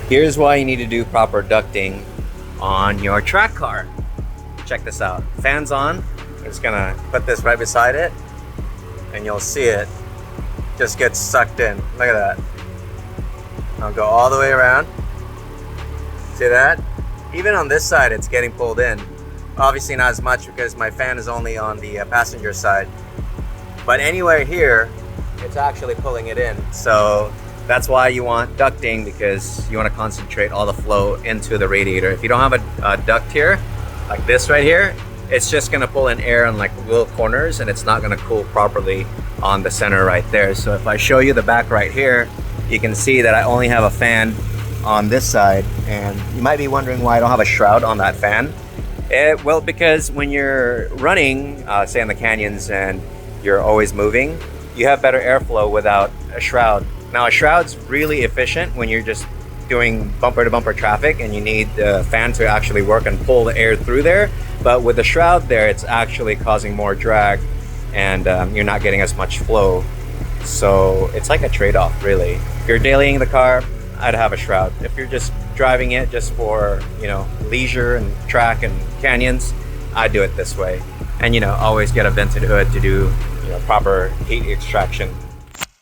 Here's why you need to do proper ducting on your track car. Check this out. Fans on. I'm just gonna put this right beside it and you'll see it just gets sucked in. Look at that. I'll go all the way around. See that? Even on this side it's getting pulled in. Obviously not as much because my fan is only on the passenger side. But anywhere here, it's actually pulling it in. So that's why you want ducting, because you want to concentrate all the flow into the radiator. If you don't have a duct here, like this right here, it's just going to pull in air on like little corners and it's not going to cool properly on the center right there. So if I show you the back right here, you can see that I only have a fan on this side, and you might be wondering why I don't have a shroud on that fan. Well, because when you're running, say in the canyons and you're always moving, you have better airflow without a shroud. Now a shroud's really efficient when you're just doing bumper to bumper traffic and you need the fan to actually work and pull the air through there. But with the shroud there, it's actually causing more drag and you're not getting as much flow. So it's like a trade-off really. If you're dailying the car, I'd have a shroud. If you're just driving it just for, you know, leisure and track and canyons, I'd do it this way. And, you know, always get a vented hood to do, you know, proper heat extraction.